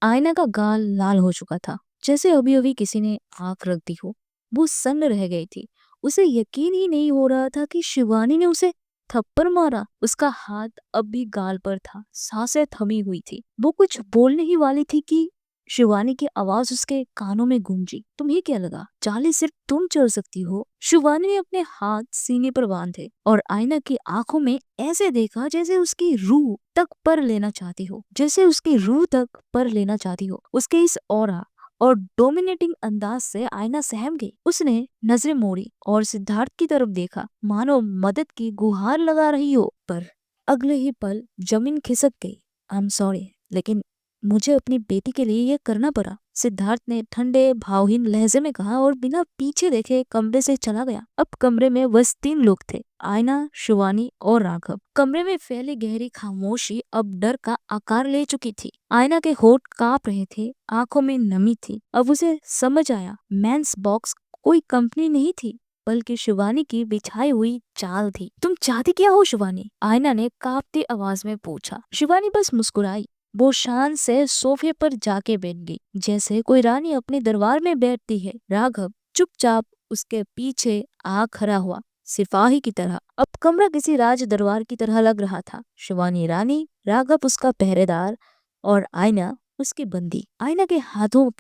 आयना का गाल लाल हो चुका था, जैसे अभी अभी किसी ने आग रख दी हो। वो सन्न रह गई थी। उसे यकीन ही नहीं हो रहा था कि शिवानी ने उसे थप्पड़ मारा। उसका हाथ अब भी गाल पर था, सांसें थमी हुई थी। वो कुछ बोलने ही वाली थी कि शिवानी की आवाज उसके कानों में गूंजी। तुम्हें क्या लगा चाली सिर्फ तुम चल सकती हो? शिवानी ने अपने हाथ सीने पर बांधे और आईना की आंखों में ऐसे देखा जैसे उसकी रूह तक पर लेना चाहती हो, जैसे उसकी रूह तक पर लेना चाहती हो। उसके इस ऑरा और डोमिनेटिंग अंदाज से आईना सहम गई। उसने नजरें मोड़ी और सिद्धार्थ की तरफ देखा, मानो मदद की गुहार लगा रही हो। पर अगले ही पल जमीन खिसक गई। आई एम सॉरी, लेकिन मुझे अपनी बेटी के लिए ये करना पड़ा, सिद्धार्थ ने ठंडे भावहीन लहजे में कहा और बिना पीछे देखे कमरे से चला गया। अब कमरे में बस 3 लोग थे, आयना, शिवानी और राघव। कमरे में फैली गहरी खामोशी अब डर का आकार ले चुकी थी। आयना के होठ कांप रहे थे, आंखों में नमी थी। अब उसे समझ आया, मेंस बॉक्स कोई कंपनी नहीं थी, बल्कि शिवानी की बिछाई हुई चाल थी। तुम चाहती क्या हो शिवानी? आयना ने कांपती आवाज में पूछा। शिवानी बस मुस्कुराई। वो शान से सोफे पर जाके बैठ गई, जैसे कोई रानी अपने दरबार में बैठती है। राघव चुपचाप उसके पीछे आ खड़ा हुआ, सिपाही की तरह। अब कमरा किसी राज दरबार की तरह लग रहा था। शिवानी रानी, राघव उसका पहरेदार और आयना उसकी बंदी। आयना के हाथों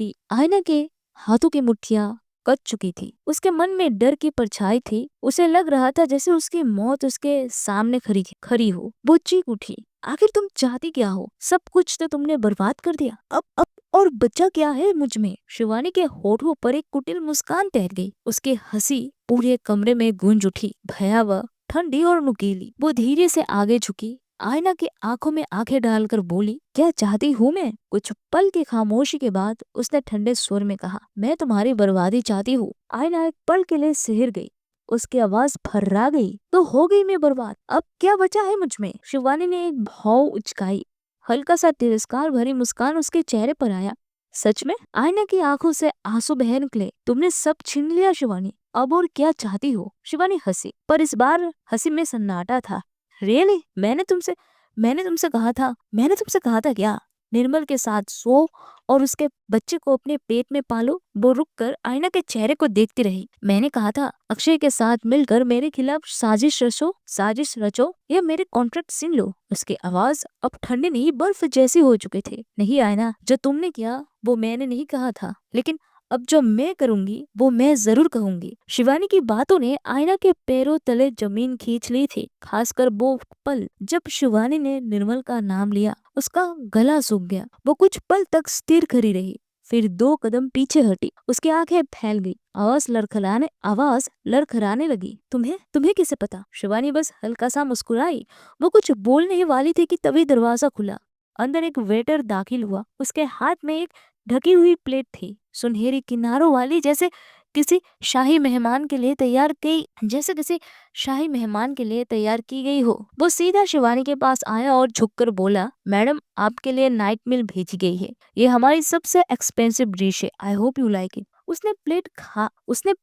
की मुट्ठियां कच चुकी थी। उसके मन में डर की परछाई थी। उसे लग रहा था जैसे उसकी मौत उसके सामने खड़ी हो। वो चीख उठी, आखिर तुम चाहती क्या हो? सब कुछ तो तुमने बर्बाद कर दिया। अब और बचा क्या है मुझ में? शिवानी के होठों पर एक कुटिल मुस्कान तैर गई। उसकी हंसी पूरे कमरे में गूंज उठी, भयावह, ठंडी और नुकीली। वो धीरे से आगे झुकी, आयना की आंखों में आंखें डालकर बोली, क्या चाहती हूँ मैं? कुछ पल की खामोशी के बाद उसने ठंडे स्वर में कहा, मैं तुम्हारी बर्बादी चाहती हूँ। आयना एक पल के लिए सिहर गई। उसकी आवाज फर्रा गई। तो हो गई मैं बर्बाद, अब क्या बचा है मुझ में? शिवानी ने एक भाव उचकाई। हल्का सा तिरस्कार भरी मुस्कान उसके चेहरे पर आया। सच में? आयना की आंखों से आंसू बह निकले। तुमने सब छीन लिया शिवानी, अब और क्या चाहती हो? शिवानी हंसी, पर इस बार हंसी में सन्नाटा था। रियली? मैंने तुमसे कहा था क्या? निर्मल के साथ सो और उसके बच्चे को अपने पेट में पालो। वो रुक कर आईना के चेहरे को देखती रही। मैंने कहा था अक्षय के साथ मिलकर मेरे खिलाफ साजिश रचो या मेरे कॉन्ट्रैक्ट छीन लो। उसकी आवाज अब ठंडी नहीं बर्फ जैसी हो चुकी थी। नहीं आयना, जो तुमने किया वो मैंने नहीं कहा था, लेकिन अब जो मैं करूंगी वो मैं जरूर कहूंगी। शिवानी की बातों ने आयना के पैरों तले जमीन खींच ली थी, खासकर वो पल जब शिवानी ने निर्मल का नाम लिया। उसका गला सूख गया। वो कुछ पल तक स्थिर खड़ी रही, फिर 2 कदम पीछे हटी। उसकी आंखें फैल गई, आवाज लड़खड़ाने लगी। तुम्हें तुम्हें कैसे पता? शिवानी बस हल्का सा मुस्कुराई। वो कुछ बोलने ही वाली थी कि तभी दरवाजा खुला। अंदर एक वेटर दाखिल हुआ। उसके हाथ में एक ढकी हुई प्लेट थी, सुनहरी किनारों वाली, किसी शाही मेहमान के लिए तैयार की गई हो। वो सीधा शिवानी के पास आया और झुककर बोला, मैडम आपके लिए नाइट मील भेजी गई है। ये हमारी सबसे एक्सपेंसिव डिश है। I hope you like it. उसने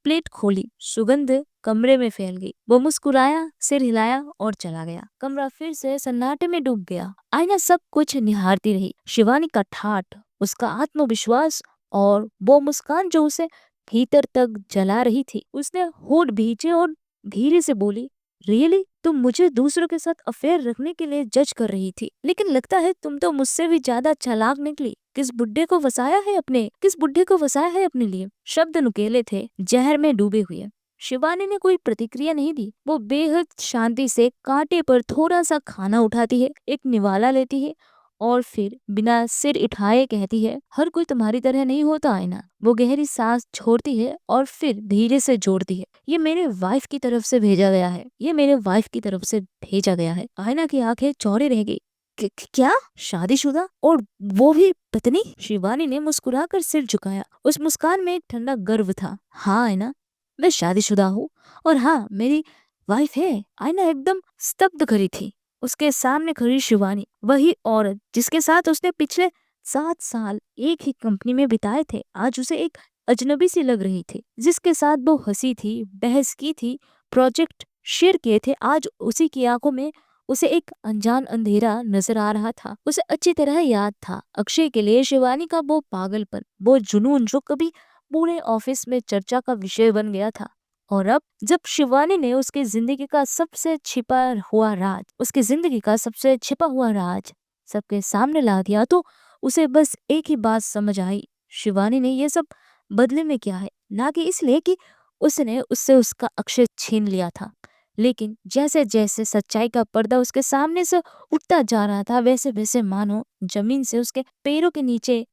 प्लेट खोली। सुगंध कमरे में फैल गई। वो मुस्कुराया, सिर हिलाया और चला गया। कमरा फिर से सन्नाटे में डूब गया। आईना सब कुछ निहारती रही। शिवानी का ठाठ, उसका आत्मविश्वास और वो मुस्कान जो उसे भीतर तक जला रही थी। उसने होठ भींचे और धीरे से बोली, रियली? तुम मुझे दूसरों के साथ अफेयर रखने के लिए जज कर रही थी, लेकिन लगता है तुम तो मुझसे भी ज्यादा चालाक निकली। किस बुड्ढे को फंसाया है अपने लिए? शब्द नुकेले थे, जहर में डूबे हुए। शिवानी ने कोई प्रतिक्रिया नहीं दी। वो बेहद शांति से कांटे पर थोड़ा सा खाना उठाती है, एक निवाला लेती है और फिर बिना सिर उठाए कहती है, हर कोई तुम्हारी तरह नहीं होता आईना। वो गहरी सांस छोड़ती है और फिर धीरे से जोड़ती है, ये मेरे वाइफ की तरफ से भेजा गया है। आईना की आंखें चौड़ी रह गई। क्या? शादीशुदा और वो भी पत्नी? शिवानी ने मुस्कुराकर सिर झुकाया। उस मुस्कान में एक ठंडा गर्व था। हाँ आईना, मैं शादीशुदा हूँ और हाँ मेरी वाइफ है। आईना एकदम स्तब्ध खड़ी थी। उसके सामने खड़ी शिवानी, वही औरत जिसके साथ उसने पिछले 7 साल एक ही कंपनी में बिताए थे, आज उसे एक अजनबी सी लग रही थी। जिसके साथ वो हंसी थी, बहस की थी, प्रोजेक्ट शेयर किए थे, आज उसी की आंखों में उसे एक अनजान अंधेरा नजर आ रहा था। उसे अच्छी तरह याद था अक्षय के लिए शिवानी का वो पागलपन, वो जुनून जो कभी पूरे ऑफिस में चर्चा का विषय बन गया था। और अब जब शिवानी ने उसकी जिंदगी का सबसे छिपा हुआ राज, उसकी जिंदगी का सबसे छिपा हुआ राज सबके सामने ला दिया, तो उसे बस एक ही बात समझ आई। शिवानी ने ये सब बदले में किया है, ना कि इसलिए कि उसने उससे उसका अक्षय छीन लिया था। लेकिन जैसे जैसे सच्चाई का पर्दा उसके सामने से उठता जा रहा था, वैसे वैसे मानो जमीन से उसके पैरों के नीचे,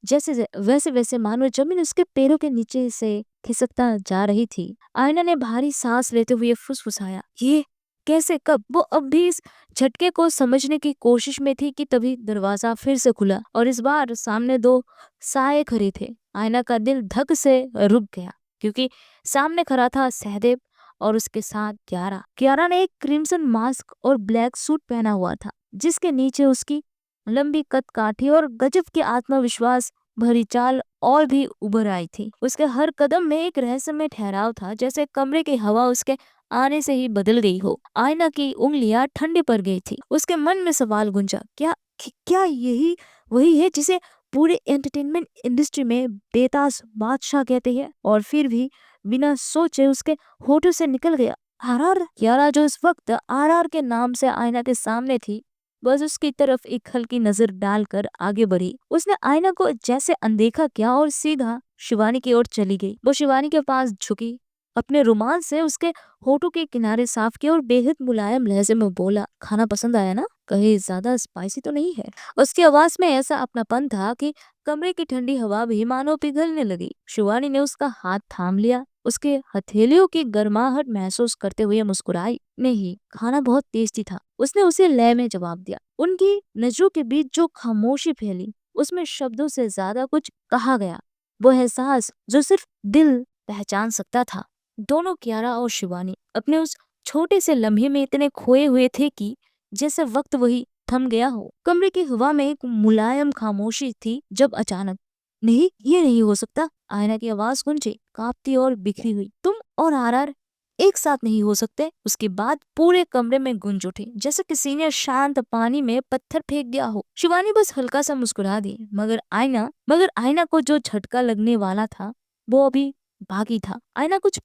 वैसे वैसे मानो जमीन उसके पैरों के नीचे से खिसकता जा रही थी। आयना ने भारी सांस लेते हुए फुसफुसाया, ये कैसे, कब? वो अब भी इस झटके को समझने की कोशिश में थी कि तभी दरवाजा फिर से खुला और इस बार सामने दो साए खड़े थे। आयना का दिल धक से रुक गया, क्योंकि सामने खड़ा था सहदेव और उसके साथ क्यारा। क्यारा ने एक क्रिम्सन मास्क और ब्लैक सूट पहना हुआ था, जिसके नीचे उसकी लंबी कद काठी और गजब के आत्मविश्वास भरी चाल और भी उभर आई थी। उसके हर कदम में एक रहस्यमय ठहराव था, जैसे कमरे की हवा उसके आने से ही बदल गई हो। आयना की उंगलियां ठंडी पड़ गई थी। उसके मन में सवाल गुंजा, क्या यही वही है जिसे पूरे एंटरटेनमेंट इंडस्ट्री में बेताज बादशाह कहते हैं? और फिर भी बिना सोचे उसके होठों से निकल गया, आरआर। यारा जो इस वक्त आरआर के नाम से आईना के सामने थी, बस उसकी तरफ एक हल्की नजर डालकर आगे बढ़ी। उसने आईना को जैसे अनदेखा किया और सीधा शिवानी की ओर चली गई। वो शिवानी के पास झुकी, अपने रुमाल से उसके होठों के किनारे साफ किया और बेहद मुलायम लहजे में बोला, खाना पसंद आया ना? कहीं ज्यादा स्पाइसी तो नहीं है? उसकी आवाज में ऐसा अपनापन था कि कमरे की ठंडी हवा भी मानो पिघलने लगी। शिवानी ने उसका हाथ थाम लिया, उसके हथेलियों की गर्माहट महसूस करते हुए मुस्कुराई। नहीं, खाना बहुत टेस्टी था, उसने उसे लय में जवाब दिया। उनकी नजरों के बीच जो खामोशी फैली, उसमें शब्दों से ज्यादा कुछ कहा गया, वो एहसास जो सिर्फ दिल पहचान सकता था। दोनों कियारा और शिवानी अपने उस छोटे से लम्हे में इतने खोए हुए थे कि जैसे वक्त वही थम गया हो। कमरे की हवा में एक मुलायम खामोशी थी, जब अचानक, नहीं, ये नहीं हो सकता, आयना की आवाज गूंजी, कांपती और बिखरी हुई। तुम और आरआर एक साथ नहीं हो सकते। उसके बाद पूरे कमरे में गूंज उठी, जैसे किसी ने शांत पानी में पत्थर फेंक दिया हो। शिवानी बस हल्का सा मुस्कुरा दी, मगर आयना को जो झटका लगने वाला था, वो अभी बाकी था। आयना कुछ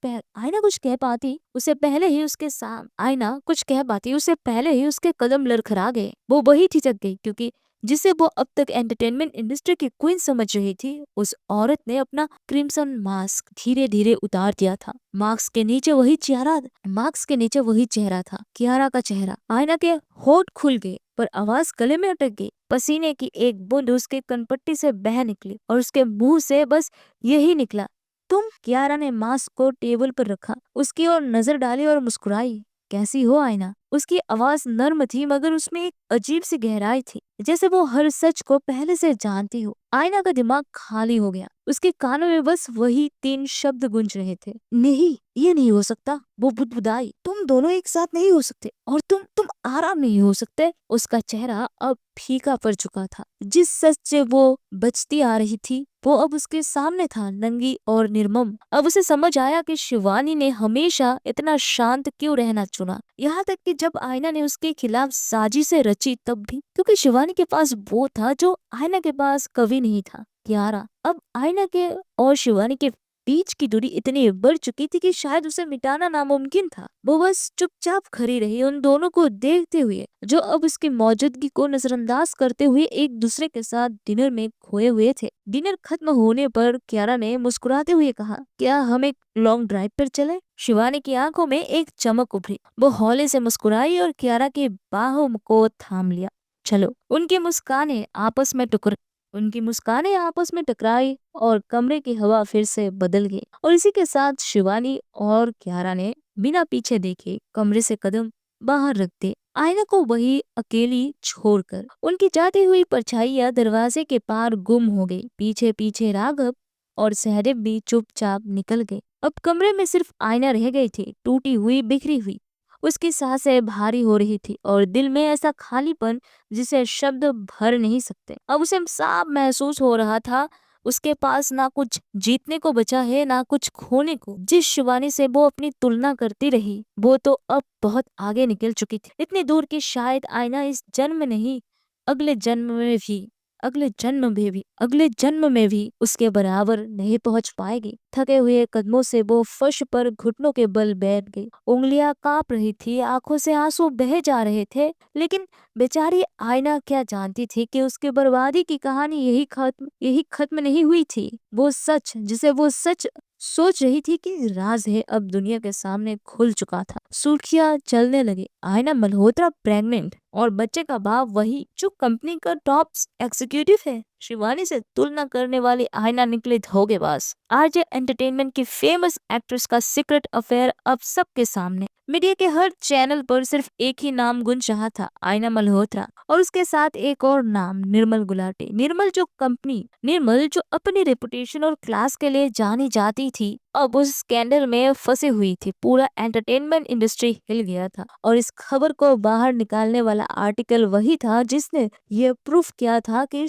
कह पाती उसे पहले ही उसके कदम लड़खड़ा गए। वो वही ठिठक गई, क्योंकि जिसे वो अब तक एंटरटेनमेंट इंडस्ट्री की क्वीन समझ रही थी, उस औरत ने अपना क्रिम्सन मास्क धीरे धीरे उतार दिया था। मास्क के नीचे वही चेहरा था, कियारा का चेहरा। आयना के होठ खुल गए, पर आवाज गले में अटक गई। पसीने की एक बूंद उसके कनपट्टी से बह निकली और उसके मुंह से बस यही निकला, तुम? कियारा ने मास्क को टेबल पर रखा, उसकी ओर नजर डाली और मुस्कुराई, कैसी हो आयना? उसकी आवाज नर्म थी, मगर उसमें एक अजीब सी गहराई थी, जैसे वो हर सच को पहले से जानती हो। आयना का दिमाग खाली हो गया, उसके कानों में बस वही 3 शब्द गूंज रहे थे, नहीं, ये नहीं हो सकता। वो बुदबुदाई, तुम दोनों एक साथ नहीं हो सकते, और तुम आराम नहीं हो सकते। उसका चेहरा अब फीका पड़ चुका था। जिस सच से वो बचती आ रही थी, वो अब उसके सामने था, नंगी और निर्मम। अब उसे समझ आया कि शिवानी ने हमेशा इतना शांत क्यों रहना चुना, यहाँ तक कि जब आयना ने उसके खिलाफ साजिशें रची तब भी, क्योंकि शिवानी के पास वो था जो आयना के पास कभी नहीं था, कियारा। अब आयना के और शिवानी के बीच की दूरी इतनी बढ़ चुकी थी कि शायद उसे मिटाना नामुमकिन था। वो बस चुपचाप खड़ी रही, उन दोनों को देखते हुए, जो अब उसकी मौजूदगी को नजरअंदाज करते हुए एक दूसरे के साथ डिनर में खोए हुए थे। डिनर खत्म होने पर कियारा ने मुस्कुराते हुए कहा, क्या हम एक लॉन्ग ड्राइव पर चले? शिवानी की आंखों में एक चमक उभरी, वो हौले से मुस्कुराई और कियारा की बाहों को थाम लिया। चलो। उनकी मुस्कानें आपस में टकराई और कमरे की हवा फिर से बदल गई, और इसी के साथ शिवानी और कियारा ने बिना पीछे देखे कमरे से कदम बाहर रख दिए, आयना को वही अकेली छोड़कर। उनकी जाती हुई परछाइयां दरवाजे के पार गुम हो गई। पीछे पीछे राघव और सहदेव भी चुपचाप निकल गए। अब कमरे में सिर्फ आयना रह गई थी, टूटी हुई, बिखरी हुई। उसकी सांसें भारी हो रही थी और दिल में ऐसा खालीपन जिसे शब्द भर नहीं सकते। अब उसे साफ महसूस हो रहा था, उसके पास ना कुछ जीतने को बचा है ना कुछ खोने को। जिस शिवानी से वो अपनी तुलना करती रही वो तो अब बहुत आगे निकल चुकी थी, इतनी दूर कि शायद आईना इस जन्म नहीं अगले जन्म में भी अगले जन्म में भी उसके बराबर नहीं पहुंच पाएगी। थके हुए कदमों से वो फर्श पर घुटनों के बल बैठ गई। उंगलियां कांप रही थी, आंखों से आंसू बह जा रहे थे, लेकिन बेचारी आईना क्या जानती थी कि उसकी बर्बादी की कहानी यही खत्म नहीं हुई थी। वो सच जिसे वो सच सोच रही थी कि राज है, अब दुनिया के सामने खुल चुका था। सुर्खियां चलने लगी। आईना मल्होत्रा प्रेग्नेंट और बच्चे का बाप वही जो कंपनी का टॉप एग्जीक्यूटिव है। शिवानी से तुलना करने वाली आईना निकले धोखेबाज। आरजे एंटरटेनमेंट की फेमस एक्ट्रेस का सीक्रेट अफेयर अब सबके सामने। मीडिया के हर चैनल पर सिर्फ एक ही नाम गूंज रहा था, आईना मल्होत्रा, और उसके साथ एक और नाम, निर्मल गुलाटी। निर्मल जो अपनी रेपुटेशन और क्लास के लिए जानी जाती थी, अब उस स्कैंडल में फंसी हुई थी। पूरा एंटरटेनमेंट इंडस्ट्री हिल गया था और इस खबर को बाहर निकालने वाला आर्टिकल वही था जिसने ये प्रूफ किया था कि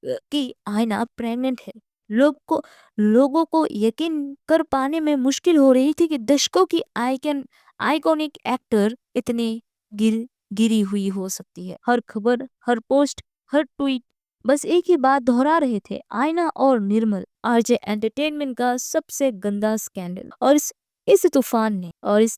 की आईना प्रेग्नेंट है। लोगों को यकीन कर पाने में मुश्किल हो रही थी कि दशकों की आइकॉनिक एक्टर इतने गिरी हुई हो सकती है। हर खबर, हर पोस्ट, हर ट्वीट बस एक ही बात दोहरा रहे थे, आईना और निर्मल आरजे एंटरटेनमेंट का सबसे गंदा स्कैंडल। और इस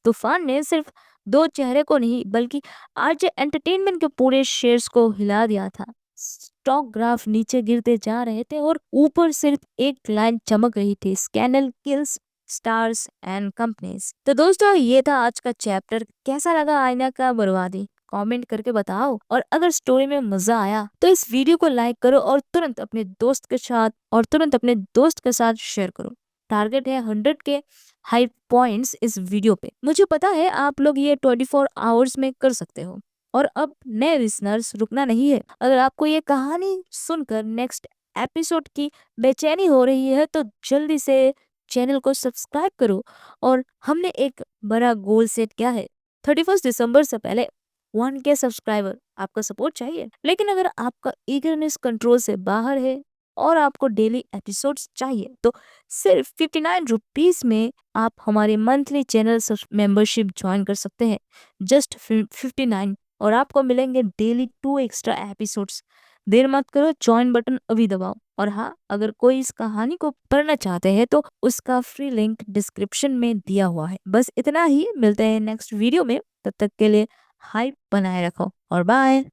तूफान ने सिर्फ दो चेहरे को नहीं बल्कि आरजे एंटरटेनमेंट के पूरे शेयर्स को हिला दिया था। स्टॉक ग्राफ नीचे गिरते जा रहे थे और ऊपर सिर्फ एक लाइन चमक रही थी, scandal kills stars and companies. तो दोस्तों ये था आज का चैप्टर। कैसा लगा आईना का बर्बादी? कमेंट करके बताओ, और अगर स्टोरी में मजा आया तो इस वीडियो को लाइक करो और तुरंत अपने दोस्त के साथ शेयर करो। टारगेट है 100 के हाई पॉइंट्स इस वीडियो पे। मुझे पता है आप लोग ये 24 आवर्स में कर सकते हो। और अब नए लिसनर्स रुकना नहीं है। अगर आपको ये कहानी सुनकर नेक्स्ट एपिसोड की बेचैनी हो रही है तो जल्दी से चैनल को सब्सक्राइब करो। और हमने एक बड़ा गोल सेट किया है, 31 दिसंबर से पहले 1K सब्सक्राइबर। आपका सपोर्ट चाहिए, लेकिन अगर आपका ईगरनेस कंट्रोल से बाहर है और आपको डेली एपिसोड्स चाहिए तो सिर्फ 59 रुपीज में आप हमारे मंथली चैनल मेंबरशिप ज्वाइन कर सकते हैं। जस्ट 59, और आपको मिलेंगे डेली 2 एक्स्ट्रा एपिसोड्स। देर मत करो, ज्वाइन बटन अभी दबाओ। और हाँ, अगर कोई इस कहानी को पढ़ना चाहते हैं तो उसका फ्री लिंक डिस्क्रिप्शन में दिया हुआ है। बस इतना ही, मिलते हैं नेक्स्ट वीडियो में। तब तक के लिए हाइप बनाए रखो और बाय।